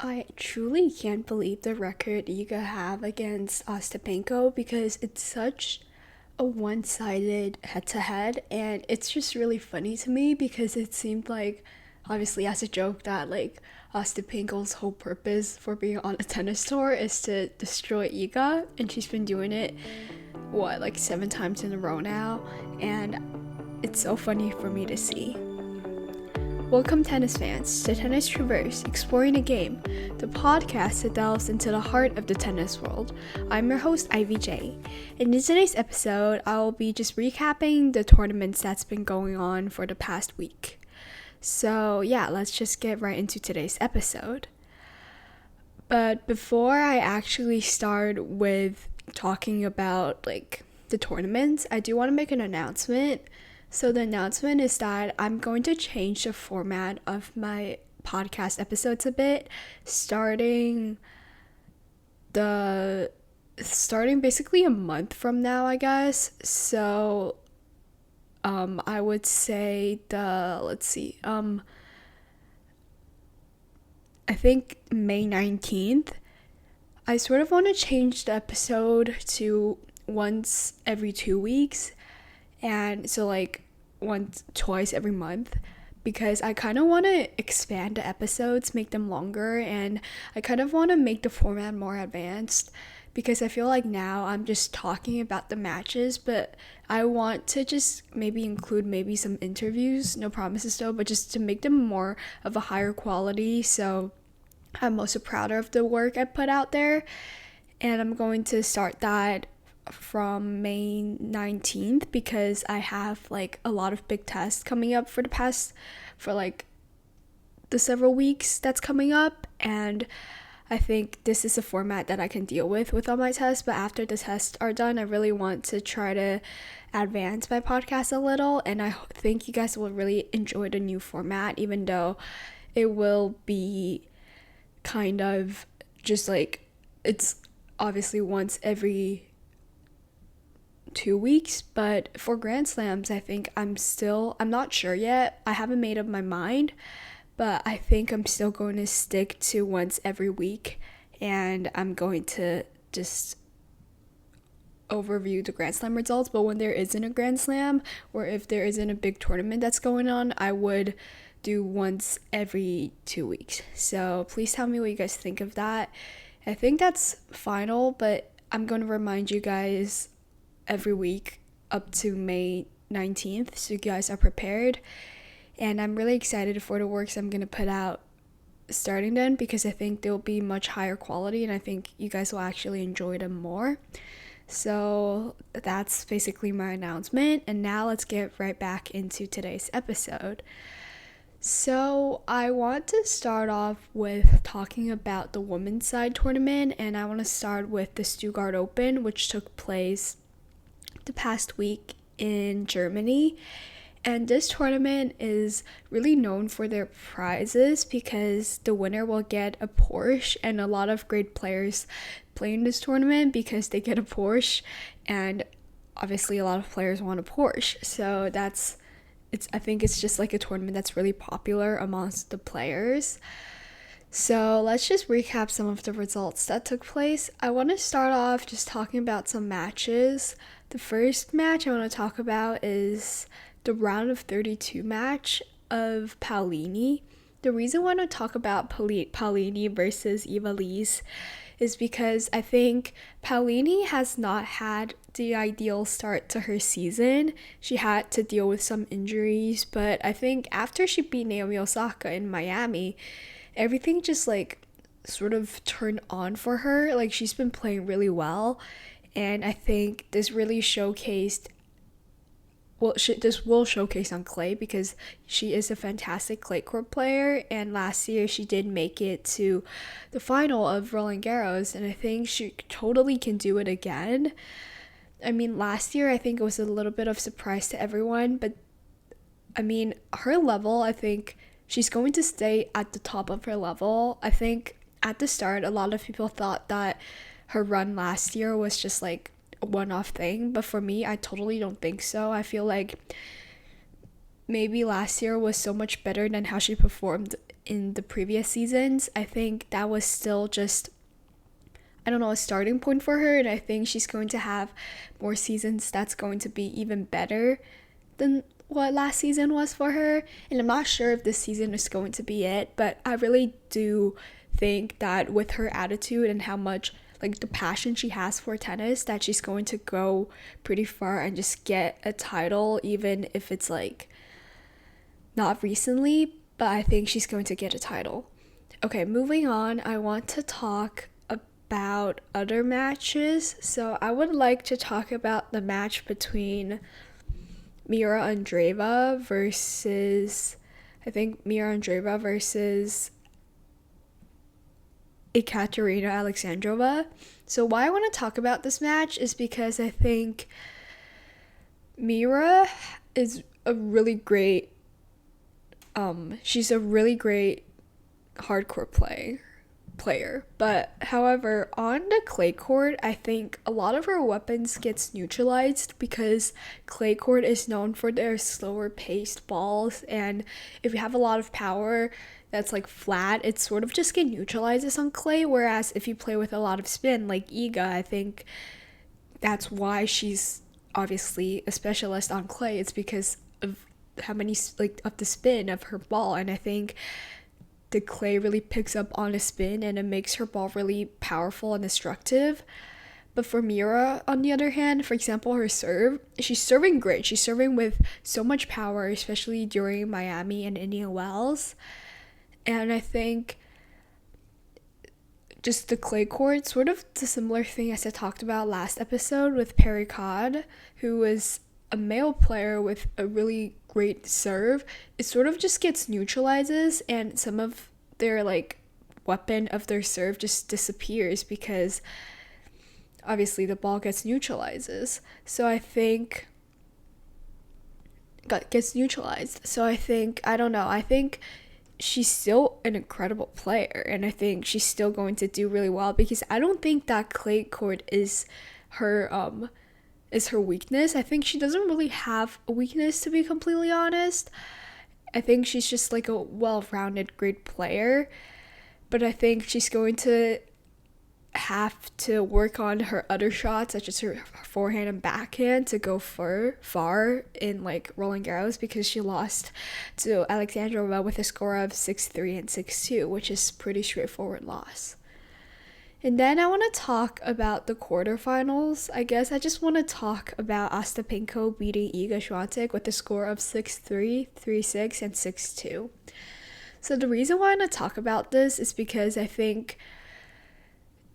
I truly can't believe the record Iga have against Ostapenko because it's such a one-sided head-to-head, and it's just really funny to me because it seemed like, obviously as a joke, that like Ostapenko's whole purpose for being on a tennis tour is to destroy Iga, and she's been doing it like 7 times in a row now, and it's so funny for me to see. Welcome, tennis fans, to Tennis Traverse, Exploring the Game, the podcast that delves into the heart of the tennis world. I'm your host, Ivy Zhang. In today's episode, I'll be just recapping the tournaments that's been going on for the past week. So yeah, let's just get right into today's episode. But before I actually start with talking about like the tournaments, I do want to make an announcement. So the announcement is that I'm going to change the format of my podcast episodes a bit, starting basically a month from now, I guess. So I would say I think May 19th. I sort of want to change the episode to once every 2 weeks. And so like twice every month, because I kind of want to expand the episodes, make them longer, and I kind of want to make the format more advanced, because I feel like now I'm just talking about the matches, but I want to just maybe include maybe some interviews, no promises though, but just to make them more of a higher quality. So I'm also prouder of the work I put out there, and I'm going to start that from May 19th because I have like a lot of big tests coming up for like the several weeks that's coming up, and I think this is a format that I can deal with all my tests. But after the tests are done, I really want to try to advance my podcast a little, and I think you guys will really enjoy the new format, even though it will be kind of just like, it's obviously once every 2 weeks, but for Grand Slams, I think I'm not sure yet. I haven't made up my mind, but I think I'm still going to stick to once every week, and I'm going to just overview the Grand Slam results. But when there isn't a Grand Slam, or if there isn't a big tournament that's going on, I would do once every 2 weeks. So please tell me what you guys think of that. I think that's final, but I'm going to remind you guys every week up to May 19th, so you guys are prepared. And I'm really excited for the works I'm going to put out starting then, because I think they'll be much higher quality, and I think you guys will actually enjoy them more. So that's basically my announcement, and now let's get right back into today's episode. So I want to start off with talking about the women's side tournament, and I want to start with the Stuttgart Open, which took place the past week in Germany. And this tournament is really known for their prizes because the winner will get a Porsche, and a lot of great players play in this tournament because they get a Porsche, and obviously a lot of players want a Porsche. So I think it's just like a tournament that's really popular amongst the players. So let's just recap some of the results that took place. I want to start off just talking about some matches. The first match I want to talk about is the round of 32 match of Paolini. The reason I want to talk about Paolini versus Ivy is because I think Paolini has not had the ideal start to her season. She had to deal with some injuries, but I think after she beat Naomi Osaka in Miami, everything just like sort of turned on for her. Like, she's been playing really well, and I think this really showcased, this will showcase on clay, because she is a fantastic clay court player, and last year she did make it to the final of Roland Garros, and I think she totally can do it again. I mean, last year I think it was a little bit of surprise to everyone, but I mean, her level, I think she's going to stay at the top of her level. I think at the start, a lot of people thought that her run last year was just like a one-off thing, but for me, I totally don't think so. I feel like maybe last year was so much better than how she performed in the previous seasons. I think that was still just, I don't know, a starting point for her, and I think she's going to have more seasons that's going to be even better than what last season was for her. And I'm not sure if this season is going to be it, but I really do think that with her attitude and how much like the passion she has for tennis, that she's going to go pretty far and just get a title, even if it's like not recently, but I think she's going to get a title. Okay, moving on, I want to talk about other matches. So I would like to talk about the match between Mira Andreeva versus Ekaterina Alexandrova. So why I want to talk about this match is because I think Mira is a really great she's a really great hardcore player, but however on the clay court I think a lot of her weapons gets neutralized because clay court is known for their slower paced balls, and if you have a lot of power that's like flat, it sort of just get neutralizes on clay, whereas if you play with a lot of spin like Iga, I think that's why she's obviously a specialist on clay. It's because of how many like of the spin of her ball, and I think the clay really picks up on a spin and it makes her ball really powerful and destructive. But for Mira, on the other hand, for example, her serve, she's serving great. She's serving with so much power, especially during Miami and Indian Wells. And I think just the clay court, sort of the similar thing as I talked about last episode with Perry Codd, who was a male player with a really great serve, it sort of just gets neutralizes, and some of their like weapon of their serve just disappears because obviously the ball gets neutralizes. So I think I don't know, I think she's still an incredible player, and I think she's still going to do really well because I don't think that clay court is her weakness. I think she doesn't really have a weakness, to be completely honest. I think she's just like a well-rounded great player, but I think she's going to have to work on her other shots, such as her forehand and backhand, to go far in like Roland Garros, because she lost to Alexandrova with a score of 6-3 and 6-2, which is pretty straightforward loss. And then I want to talk about the quarterfinals. I guess I just want to talk about Ostapenko beating Iga Swiatek with a score of 6-3, 3-6, and 6-2. So the reason why I want to talk about this is because I think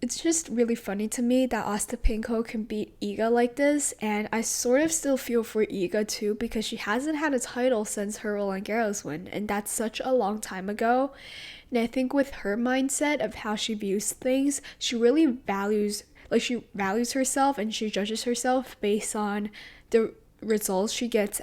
it's just really funny to me that Ostapenko can beat Iga like this, and I sort of still feel for Iga too, because she hasn't had a title since her Roland Garros win, and that's such a long time ago. And I think with her mindset of how she views things, she really values herself, and she judges herself based on the results she gets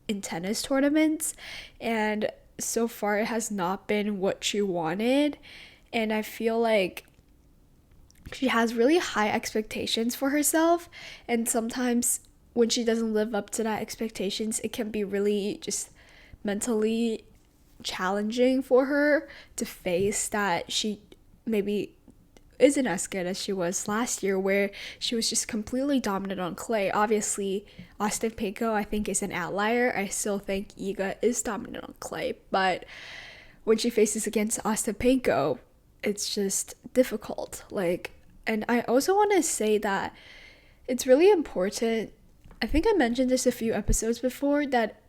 in tennis tournaments, and so far it has not been what she wanted. And I feel like she has really high expectations for herself, and sometimes when she doesn't live up to that expectations, it can be really just mentally challenging for her to face that she maybe isn't as good as she was last year, where she was just completely dominant on clay. Obviously, Ostapenko, I think, is an outlier. I still think Iga is dominant on clay, but when she faces against Ostapenko, it's just difficult. And I also want to say that it's really important. I think I mentioned this a few episodes before, that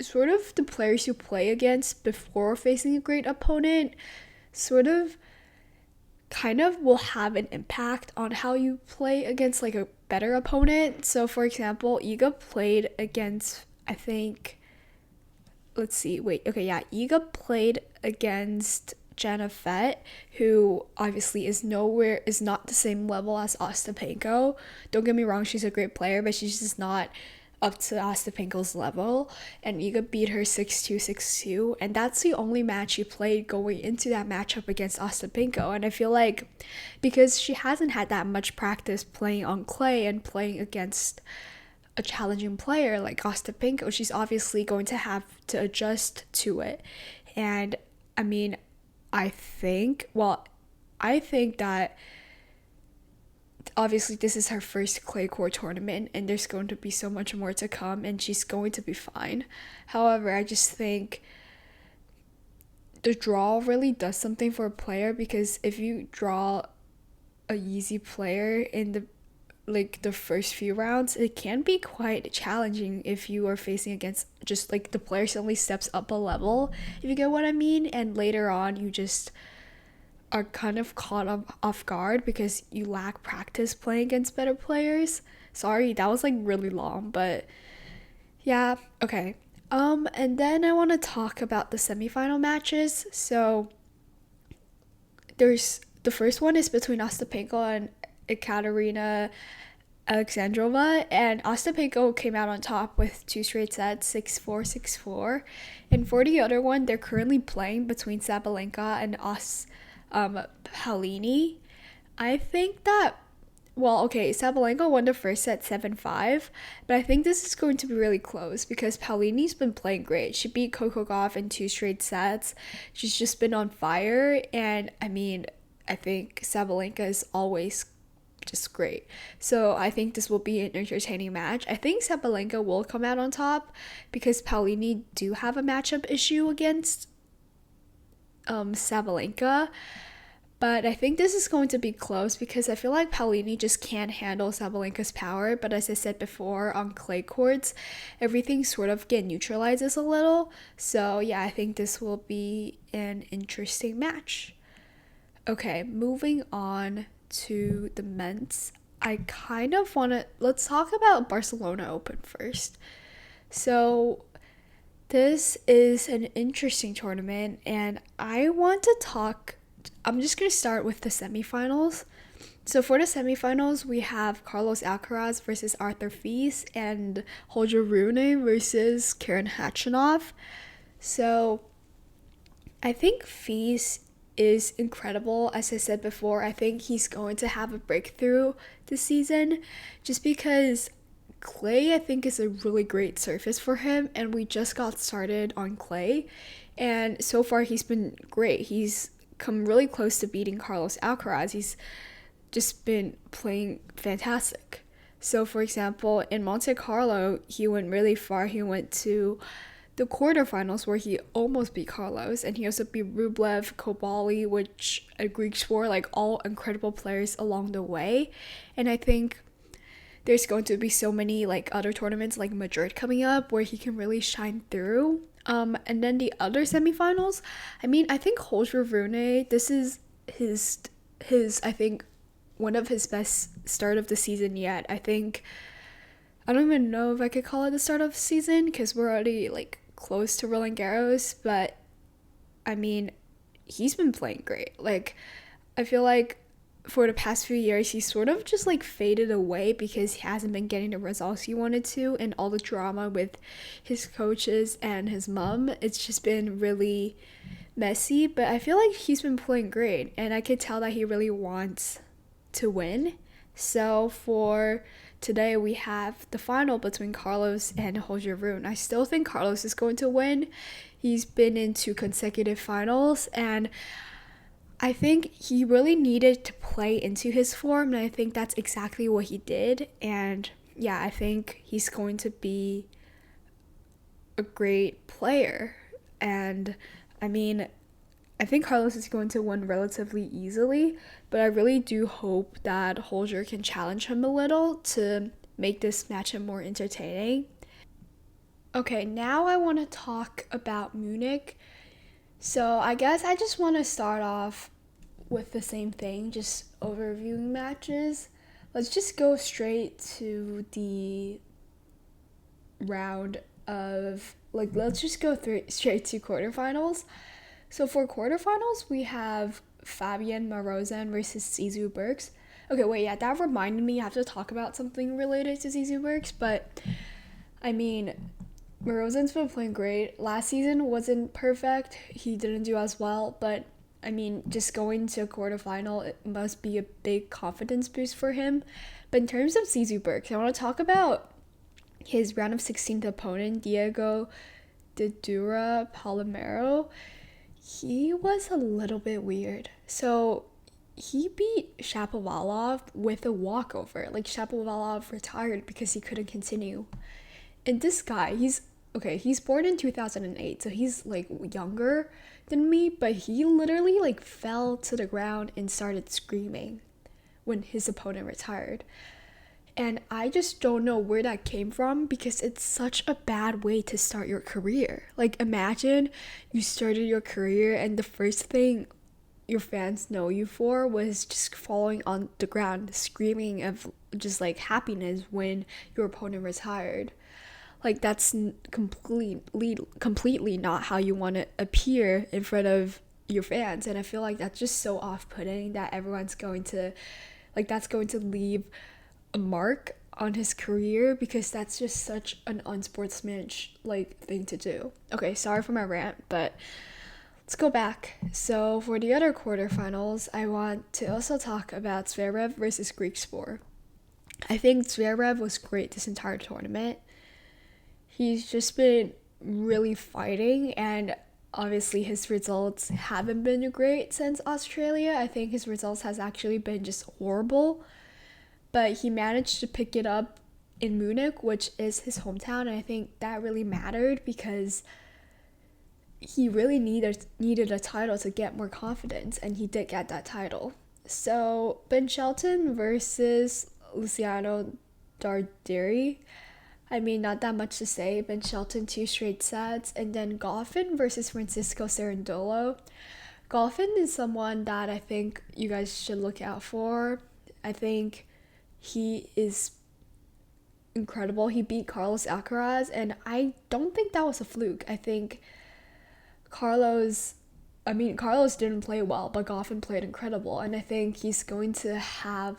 sort of the players you play against before facing a great opponent sort of kind of will have an impact on how you play against like a better opponent. So for example, Iga played against, Iga played against Jenna Fett, who obviously is not the same level as Ostapenko. Don't get me wrong, she's a great player, but she's just not up to Ostapenko's level, and Iga beat her 6-2, 6-2, and that's the only match she played going into that matchup against Ostapenko. And I feel like because she hasn't had that much practice playing on clay and playing against a challenging player like Ostapenko, she's obviously going to have to adjust to it. And I mean, I think that obviously this is her first clay court tournament and there's going to be so much more to come and she's going to be fine. However, I just think the draw really does something for a player, because if you draw a easy player in the first few rounds, it can be quite challenging if you are facing against just like the player suddenly steps up a level, if you get what I mean, and later on you just are kind of caught off guard because you lack practice playing against better players. Sorry, that was like really long, but yeah, okay. And then I want to talk about the semifinal matches. So there's the first one is between Ostapenko and Ekaterina Alexandrova, and Ostapenko came out on top with 2 straight sets, 6-4, 6-4. And for the other one, they're currently playing between Sabalenka and Paolini. I think that, well, okay, Sabalenka won the first set 7-5, but I think this is going to be really close because Paolini's been playing great. She beat Coco Gauff in 2 straight sets. She's just been on fire, and I mean, I think Sabalenka is always just great. So I think this will be an entertaining match. I think Sabalenka will come out on top because Paolini do have a matchup issue against Sabalenka. But I think this is going to be close because I feel like Paolini just can't handle Sabalenka's power. But as I said before, on clay courts, everything sort of get neutralizes a little. So yeah, I think this will be an interesting match. Okay, moving on to the men's. I kind of want to, let's talk about Barcelona Open first. So this is an interesting tournament, and I want to talk, I'm just going to start with the semifinals. So for the semifinals, we have Carlos Alcaraz versus Arthur Fils and Holger Rune versus Karen Khachanov. So I think Fils is incredible. As I said before, I think he's going to have a breakthrough this season just because clay, I think, is a really great surface for him, and we just got started on clay, and so far he's been great. He's come really close to beating Carlos Alcaraz. He's just been playing fantastic. So for example, in Monte Carlo, he went really far. He went to the quarterfinals where he almost beat Carlos, and he also beat Rublev, Kobali, which a Greek sport, like all incredible players along the way. And I think there's going to be so many like other tournaments like Madrid coming up where he can really shine through. And then the other semifinals, I mean, I think Holger Rune, this is his I think one of his best start of the season yet. I don't even know if I could call it the start of the season because we're already like close to Roland Garros, but I mean, he's been playing great. Like, I feel like for the past few years, he's sort of just like faded away because he hasn't been getting the results he wanted to, and all the drama with his coaches and his mom, it's just been really messy. But I feel like he's been playing great, and I could tell that he really wants to win. So for today, we have the final between Carlos and Holger Rune. I still think Carlos is going to win. He's been in 2 consecutive finals, and I think he really needed to play into his form, and I think that's exactly what he did. And yeah, I think he's going to be a great player. And I mean, I think Carlos is going to win relatively easily, but I really do hope that Holger can challenge him a little to make this matchup more entertaining. Okay, now I want to talk about Munich. So I guess I just want to start off with the same thing, just overviewing matches. Let's just go straight to the round of, like, let's just go straight to quarterfinals. So for quarterfinals, we have Fabian Marozsan versus Zizou Bergs. Okay, wait, yeah, that reminded me I have to talk about something related to Zizou Bergs, but I mean, Marozsan's been playing great. Last season wasn't perfect. He didn't do as well, but I mean, just going to a quarterfinal, it must be a big confidence boost for him. But in terms of Zizou Bergs, I want to talk about his round of 16 opponent, Diego de Dura Palomero. He was a little bit weird. So he beat Shapovalov with a walkover. Like, Shapovalov retired because he couldn't continue. And this guy, he's born in 2008, so he's like younger than me, but he literally like fell to the ground and started screaming when his opponent retired. And I just don't know where that came from, because it's such a bad way to start your career. Like, imagine you started your career and the first thing your fans know you for was just falling on the ground screaming of just like happiness when your opponent retired. Like, that's completely not how you want to appear in front of your fans. And I feel like that's just so off-putting that everyone's going to, like, that's going to leave a mark on his career, because that's just such an unsportsmanlike like thing to do. Okay, sorry for my rant, but let's go back. So for the other quarterfinals, I want to also talk about Zverev versus Griekspoor. I think Zverev was great this entire tournament. He's just been really fighting, and obviously his results haven't been great since Australia. I think his results has actually been just horrible, but he managed to pick it up in Munich, which is his hometown, and I think that really mattered because he really needed a title to get more confidence, and he did get that title. So Ben Shelton versus Luciano Darderi. I mean, not that much to say. Ben Shelton 2 straight sets, and then Goffin versus Francisco Cerundolo. Goffin is someone that I think you guys should look out for. I think he is incredible. He beat Carlos Alcaraz, and I don't think that was a fluke. I think Carlos didn't play well, but Goffin played incredible, and I think he's going to have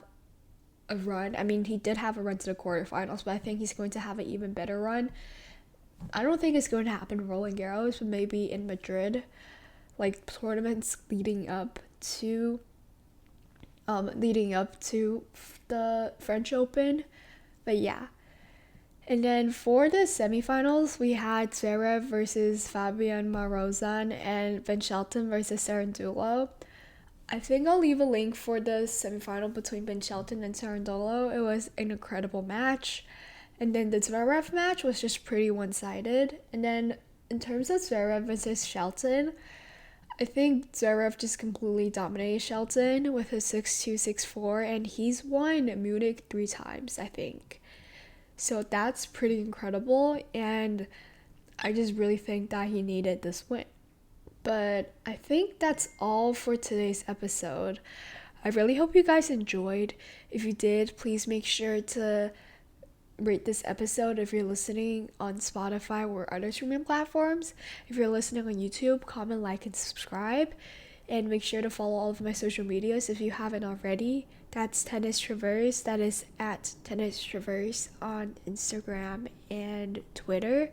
a run. I mean, he did have a run to the quarterfinals, but I think he's going to have an even better run. I don't think it's going to happen in Roland Garros, but maybe in Madrid, like tournaments leading up to the French Open. But yeah. And then for the semifinals, we had Zverev versus Fabian Marozsan and Ben Shelton versus Cerundolo. I think I'll leave a link for the semifinal between Ben Shelton and Cerundolo. It was an incredible match. And then the Zverev match was just pretty one-sided. And then in terms of Zverev versus Shelton, I think Zverev just completely dominated Shelton with his 6-2, 6-4, and he's won Munich 3 times, I think. So that's pretty incredible, and I just really think that he needed this win. But I think that's all for today's episode. I really hope you guys enjoyed. If you did, please make sure to rate this episode if you're listening on Spotify or other streaming platforms. If you're listening on YouTube, comment, like, and subscribe. And make sure to follow all of my social medias if you haven't already. That's Tennis Traverse. That is at Tennis Traverse on Instagram and Twitter.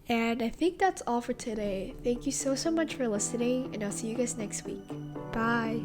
And I think that's all for today. Thank you so much for listening, and I'll see you guys next week. Bye!